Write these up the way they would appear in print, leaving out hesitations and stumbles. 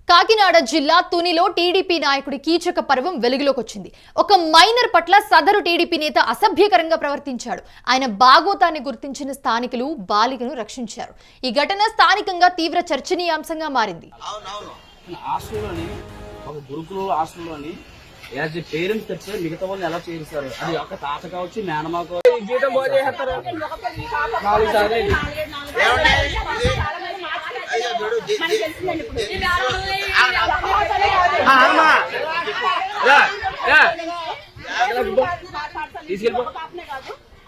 కాకినాడ జిల్లా తునిలో టీడీపీ నాయకుడి కీచక పర్వం వెలుగులోకి వచ్చింది. ఒక మైనర్ పట్ల సదరు టీడీపీ నేత అసభ్యకరంగా ప్రవర్తించాడు. ఆయన బాగోతాన్ని గుర్తించిన స్థానికులు బాలికను రక్షించారు. ఈ ఘటన స్థానికంగా తీవ్ర చర్చనీయాంశంగా మారింది. పేరెంట్స్ తెచ్చే మిగతా వాళ్ళు ఎలా చేస్తారు? అది ఒక తాత కావచ్చు, మేనమా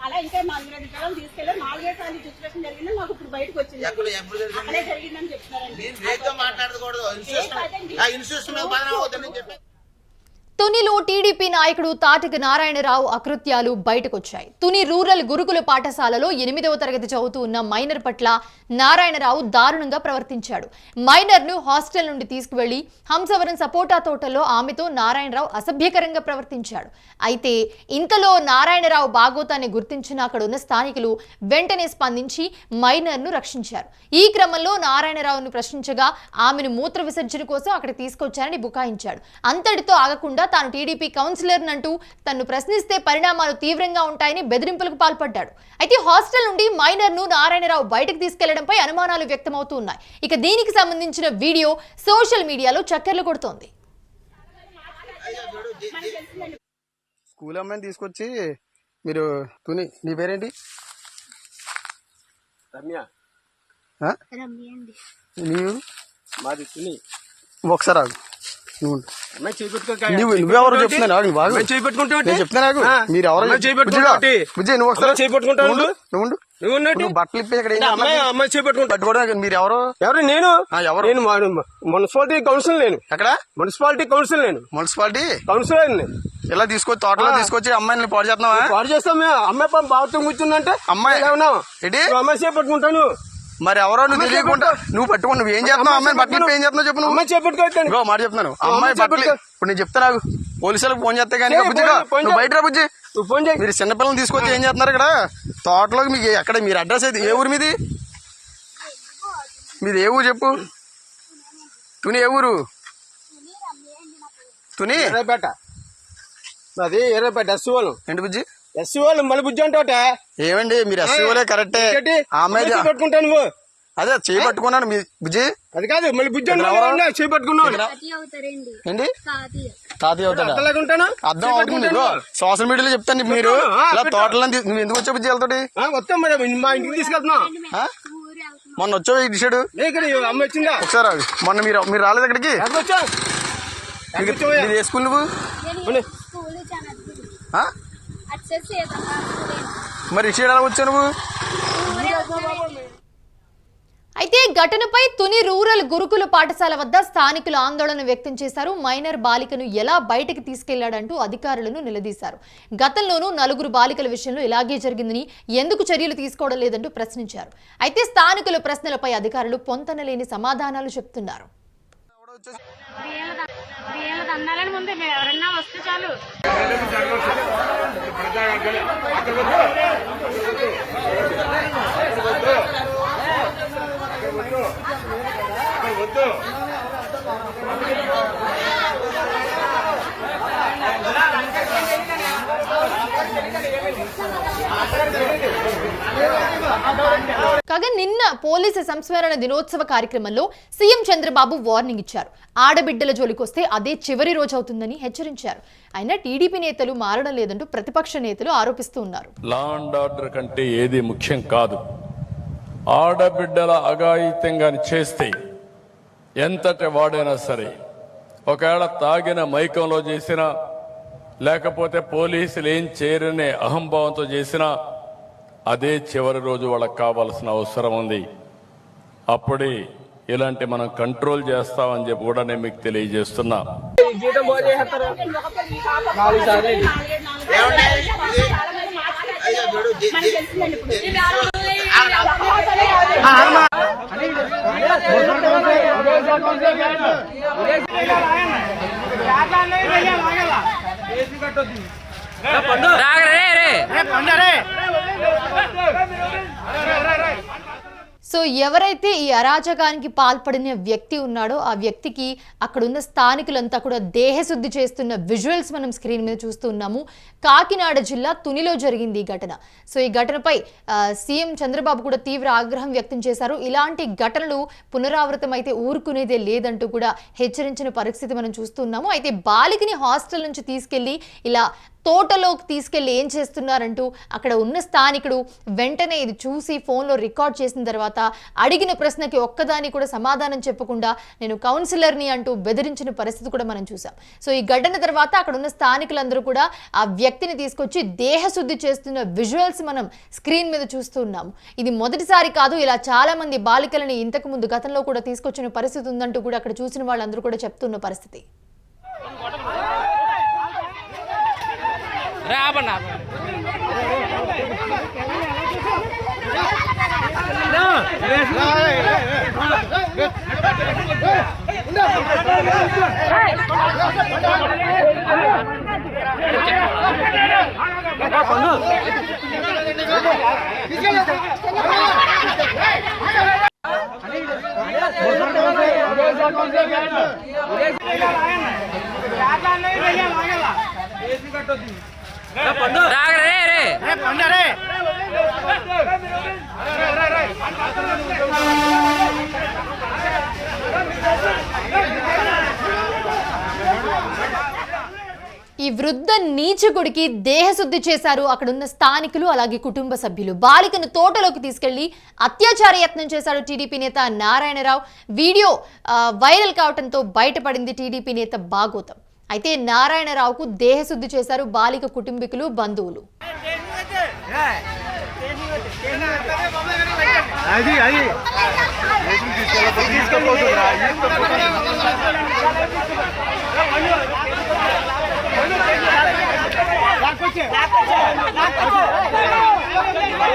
అలా ఇంకా 4 పిల్లలు తీసుకెళ్ళి 4 సార్లు సిచ్యువేషన్ జరిగింది. మాకు ఇప్పుడు బయటకు వచ్చింది అక్కడే జరిగిందని చెప్తున్నారండి. తునిలో టీడీపీ నాయకుడు తాటిక నారాయణరావు అకృత్యాలు బయటకొచ్చాయి. తుని రూరల్ గురుకుల పాఠశాలలో 8వ తరగతి చదువుతూ ఉన్న మైనర్ పట్ల నారాయణరావు దారుణంగా ప్రవర్తించాడు. మైనర్ ను హాస్టల్ నుండి తీసుకువెళ్లి హంసవరం సపోటా తోటలో ఆమెతో నారాయణరావు అసభ్యకరంగా ప్రవర్తించాడు. అయితే ఇంతలో నారాయణరావు బాగోతాన్ని గుర్తించిన అక్కడ ఉన్న స్థానికులు వెంటనే స్పందించి మైనర్ ను రక్షించారు. ఈ క్రమంలో నారాయణరావును ప్రశ్నించగా ఆమెను మూత్ర విసర్జన కోసం అక్కడ తీసుకొచ్చారని బుకాయించాడు. అంతటితో ఆగకుండా తాను టీడీపీ కౌన్సిలర్ నంటూ తన్ను ప్రశ్నిస్తే పరిణామాలు తీవ్రంగా ఉంటాయని బెదిరింపులకు పాల్పడ్డాడు. అయితే హాస్టల్ నుండి మైనర్ ను నారాయణరావు బయటకు తీసుకెళ్లడంపై అనుమానాలు వ్యక్తమవుతున్నాయి. ఇక దీనికి సంబంధించిన వీడియో సోషల్ మీడియాలో చక్కర్లు కొడుతోంది. స్కూల్ అమ్మాయిని తీసుకొచ్చి మీరు తుని, నీ పేరేంటి? రమ్య. నీవు? మాది తుని. ఒకసారి ఆగు. నువ్వెవరు చెప్తున్నా మీరు ఎవరు నువ్వు బట్టలు ఇప్పి ఇక్కడ అమ్మాయి చేపట్టుకుంటా. మీరు ఎవరు? ఎవరు? నేను మున్సిపాలిటీ కౌన్సిల్. నేను ఎక్కడ? Municipality council. నేను మున్సిపాలిటీ కౌన్సిలర్. ఇలా తీసుకొచ్చి తోటలో తీసుకొచ్చి అమ్మాయిని పాడు చేస్తున్నావా? పాడు చేస్తాం. అమ్మాయి బాగా కూర్చుందంటే అమ్మాయి ఏంటి? అమ్మాయి చేపట్టుకుంటాను. మరి ఎవరో నువ్వు తెలియకుండా నువ్వు పట్టుకుని నువ్వు ఏం చేస్తున్నావు? అమ్మాయిని బట్టలు ఏం చేస్తున్నావు చెప్పు. అమ్మాయి చేపట్టుకోవచ్చు. మాట చెప్తున్నాను. అమ్మాయి బట్టలు ఇప్పుడు నేను చెప్తాను. పోలీసులకు ఫోన్ చేస్తే కానీ బుజ్జిగా నువ్వు బయట రా బుజ్జి. మీరు చిన్నపిల్లలు తీసుకొచ్చి ఏం చేస్తున్నారు ఇక్కడ తోటలోకి? మీకు ఎక్కడ మీరు అడ్రస్ అయితే ఏ ఊరు మీది? మీది ఏ ఊరు చెప్పు. తుని ఏ ఊరు? తుని ఎర్రపేట. అది ఎర్రపేట. ఎస్సీ వాళ్ళు. ఏంటి బుజ్జి? ఎస్సీ వాళ్ళు మళ్ళీ బుజ్జి అంటే ఏమండి మీరు ఎస్సీ వాళ్ళే కరెక్టే. అమ్మాయి పట్టుకుంటాను. నువ్వు అదే చేయి పట్టుకున్నాను మీ బుజ్జి. అది కాదు మళ్ళీ బుజ్జి చేయి పట్టుకున్నావు. ఏంటి తాతయ్య అవుతాడా? అర్థం అవుతుంది. సోషల్ మీడియాలో చెప్తాను. మీరు ఇలా తోటలో నువ్వు ఎందుకు వచ్చావు బుజ్జి వాళ్ళతోటి? వస్తాం మేడం, మా ఇంటికి తీసుకెళ్తున్నాం. మొన్న వచ్చావు ఇటు అమ్మ వచ్చిందా? ఒకసారి మొన్న మీరు రాలేదు ఇక్కడికి? ఏ స్కూల్ నువ్వు? మరి ఇటు ఎలా వచ్చావు నువ్వు? అయితే ఘటనపై తుని రూరల్ గురుకుల పాఠశాల వద్ద స్థానికులు ఆందోళన వ్యక్తం చేశారు. మైనర్ బాలికను ఎలా బయటకు తీసుకెళ్లాడంటూ అధికారులను నిలదీశారు. గతంలోనూ 4 బాలికల విషయంలో ఇలాగే జరిగిందని ఎందుకు చర్యలు తీసుకోవడం లేదంటూ ప్రశ్నించారు. అయితే స్థానికుల ప్రశ్నలపై అధికారులు పొంతనలేని సమాధానాలు చెప్తున్నారు. కాగా నిన్న పోలీసు సంస్మరణ దినోత్సవ కార్యక్రమంలో సీఎం చంద్రబాబు వార్నింగ్ ఇచ్చారు. ఆడబిడ్డల జోలికొస్తే అదే చివరి రోజు అవుతుందని హెచ్చరించారు. అయినా టీడీపీ నేతలు మారడం లేదంటూ ప్రతిపక్ష నేతలు ఆరోపిస్తూ ఉన్నారు. లా అండ్ ఆర్డర్ కంటే ఏది ముఖ్యం కాదు. ఆడబిడ్డల అఘాయిత్యంగా చేస్తే ఎంతటి వాడైనా సరే, ఒకవేళ తాగిన మైకంలో చేసినా లేకపోతే పోలీసులు ఏం చేయరనే అహంభావంతో చేసినా అదే చివరి రోజు వాళ్ళకి కావాల్సిన అవసరం ఉంది. అప్పుడే ఇలాంటి మనం కంట్రోల్ చేస్తామని చెప్పి కూడా నేను మీకు తెలియజేస్తున్నా. సో ఎవరైతే ఈ అరాచకానికి పాల్పడిన వ్యక్తి ఉన్నాడో ఆ వ్యక్తికి అక్కడున్న స్థానికులంతా కూడా దేహశుద్ధి చేస్తున్న విజువల్స్ మనం స్క్రీన్ మీద చూస్తూ ఉన్నాము. కాకినాడ జిల్లా తునిలో జరిగింది ఈ ఘటన. సో ఈ ఘటనపై సీఎం చంద్రబాబు కూడా తీవ్ర ఆగ్రహం వ్యక్తం చేశారు. ఇలాంటి ఘటనలు పునరావృతం అయితే ఊరుకునేదే లేదంటూ కూడా హెచ్చరించిన పరిస్థితి మనం చూస్తున్నాము. అయితే బాలికని హాస్టల్ నుంచి తీసుకెళ్లి ఇలా తోటలోకి తీసుకెళ్లి ఏం చేస్తున్నారంటూ అక్కడ ఉన్న స్థానికుడు వెంటనే ఇది చూసి ఫోన్లో రికార్డ్ చేసిన తర్వాత అడిగిన ప్రశ్నకి ఒక్కదాని కూడా సమాధానం చెప్పకుండా నేను కౌన్సిలర్ని అంటూ బెదిరించిన పరిస్థితి కూడా మనం చూసాం. సో ఈ ఘటన తర్వాత అక్కడ ఉన్న స్థానికులందరూ కూడా ఆ వ్యక్తిని తీసుకొచ్చి దేహశుద్ధి చేస్తున్న విజువల్స్ మనం స్క్రీన్ మీద చూస్తూ ఉన్నాము. ఇది మొదటిసారి కాదు, ఇలా చాలా మంది బాలికలని ఇంతకు ముందు గతంలో కూడా తీసుకొచ్చిన పరిస్థితి ఉందంటూ కూడా అక్కడ చూసిన వాళ్ళందరూ కూడా చెప్తున్న పరిస్థితి. ఈ వృద్ధ నీచకుడికి దేహశుద్ధి చేశారు అక్కడున్న స్థానికులు, అలాగే కుటుంబ సభ్యులు. బాలికను తోటలోకి తీసుకెళ్లి అత్యాచార యత్నం చేశాడు టీడీపీ నేత నారాయణరావు. వీడియో వైరల్ కావడంతో బయటపడింది టీడీపీ నేత భాగోతం. అయితే నారాయణరావుకు దేహశుద్ధి చేశారు బాలిక కుటుంబీకులు, బంధువులు.